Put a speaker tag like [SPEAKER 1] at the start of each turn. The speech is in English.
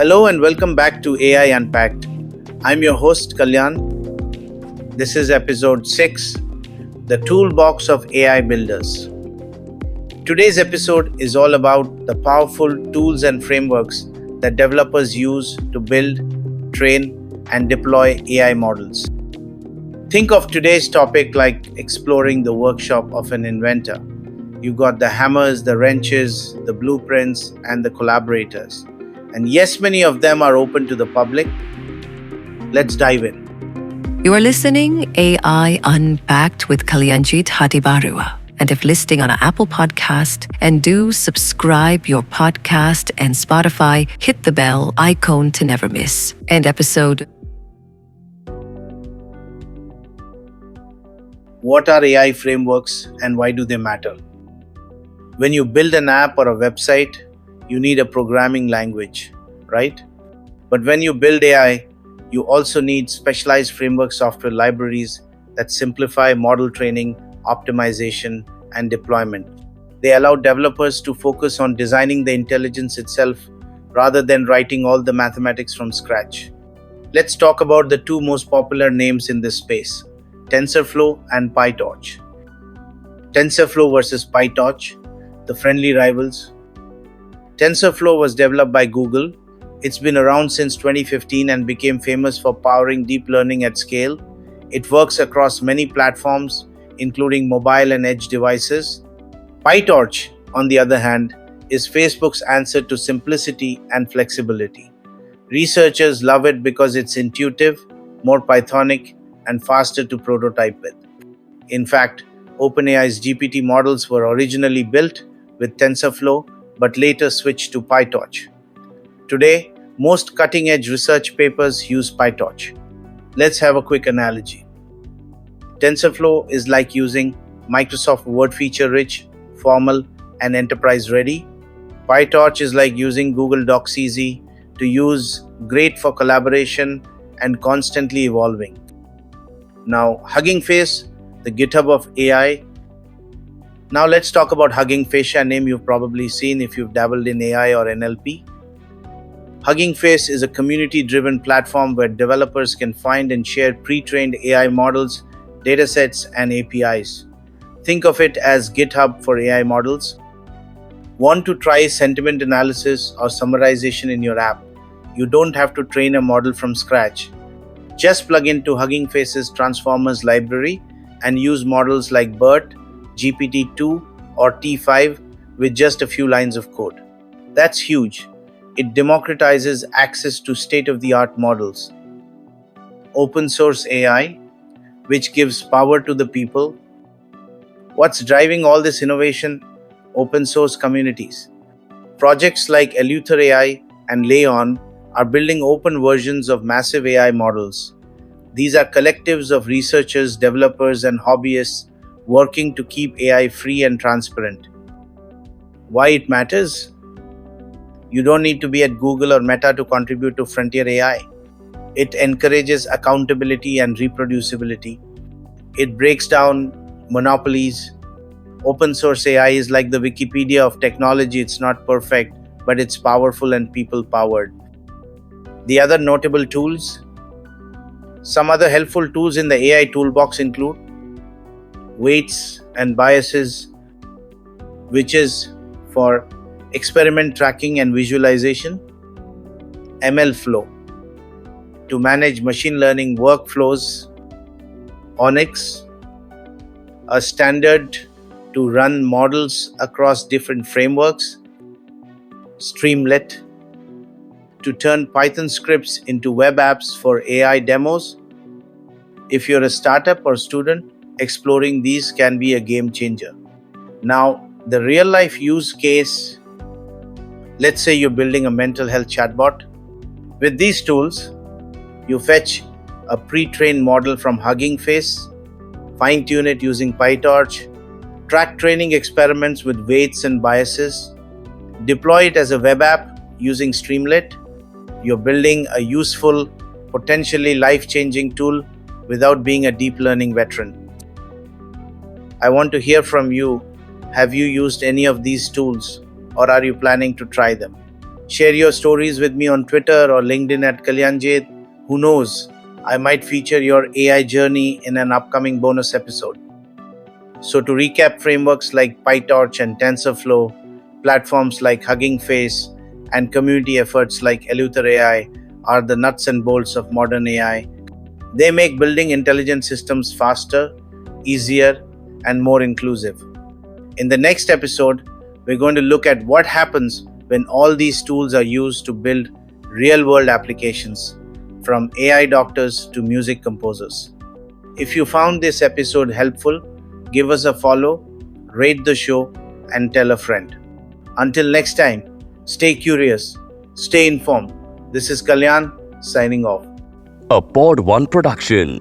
[SPEAKER 1] Hello and welcome back to AI Unpacked. I'm your host Kalyan. This is episode 6, The Toolbox of AI Builders. Today's episode is all about the powerful tools and frameworks that developers use to build, train, and deploy AI models. Think of today's topic like exploring the workshop of an inventor. You got the hammers, the wrenches, the blueprints, and the collaborators. And yes, many of them are open to the public. Let's dive in.
[SPEAKER 2] You are listening AI Unpacked with Kalyanjit Hatibarua. And if listening on an Apple podcast, and do subscribe your podcast and Spotify, hit the bell icon to never miss. End episode.
[SPEAKER 1] What are AI frameworks and why do they matter? When you build an app or a website, you need a programming language, right? But when you build AI, you also need specialized framework software libraries that simplify model training, optimization, and deployment. They allow developers to focus on designing the intelligence itself rather than writing all the mathematics from scratch. Let's talk about the two most popular names in this space, TensorFlow and PyTorch. TensorFlow versus PyTorch, the friendly rivals. TensorFlow was developed by Google. It's been around since 2015 and became famous for powering deep learning at scale. It works across many platforms, including mobile and edge devices. PyTorch, on the other hand, is Facebook's answer to simplicity and flexibility. Researchers love it because it's intuitive, more Pythonic, and faster to prototype with. In fact, OpenAI's GPT models were originally built with TensorFlow, but later switched to PyTorch. Today, most cutting-edge research papers use PyTorch. Let's have a quick analogy. TensorFlow is like using Microsoft Word feature-rich, formal, and enterprise-ready. PyTorch is like using Google Docs Easy to use, great for collaboration, and constantly evolving. Now, Hugging Face, the GitHub of AI. Now let's talk about Hugging Face, a name you've probably seen if you've dabbled in AI or NLP. Hugging Face is a community-driven platform where developers can find and share pre-trained AI models, datasets, and APIs. Think of it as GitHub for AI models. Want to try sentiment analysis or summarization in your app? You don't have to train a model from scratch. Just plug into Hugging Face's Transformers library and use models like BERT, GPT-2, or T5 with just a few lines of code. That's huge. It democratizes access to state-of-the-art models. Open source AI, which gives power to the people. What's driving all this innovation? Open source communities. Projects like Eleuther AI and Leon are building open versions of massive AI models. These are collectives of researchers, developers, and hobbyists working to keep AI free and transparent. Why it matters? You don't need to be at Google or Meta to contribute to frontier AI. It encourages accountability and reproducibility. It breaks down monopolies. Open source AI is like the Wikipedia of technology. It's not perfect, but it's powerful and people-powered. The other notable tools. Some other helpful tools in the AI toolbox include weights and biases, which is for experiment tracking and visualization. MLflow, to manage machine learning workflows. Onyx, a standard to run models across different frameworks. Streamlit, to turn Python scripts into web apps for AI demos. If you're a startup or student, exploring these can be a game changer. Now, the real life use case, let's say you're building a mental health chatbot. With these tools, you fetch a pre-trained model from Hugging Face, fine-tune it using PyTorch, track training experiments with weights and biases, deploy it as a web app using Streamlit. You're building a useful, potentially life-changing tool without being a deep learning veteran. I want to hear from you. Have you used any of these tools or are you planning to try them? Share your stories with me on Twitter or LinkedIn at Kalyanjit. Who knows? I might feature your AI journey in an upcoming bonus episode. So, to recap, frameworks like PyTorch and TensorFlow, platforms like Hugging Face, and community efforts like Eleuther AI are the nuts and bolts of modern AI. They make building intelligent systems faster, easier, and more inclusive. In the next episode, we're going to look at what happens when all these tools are used to build real-world applications, from AI doctors to music composers. If you found this episode helpful, give us a follow, rate the show, and tell a friend. Until next time, stay curious, stay informed. This is Kalyan signing off.
[SPEAKER 3] A Pod One production.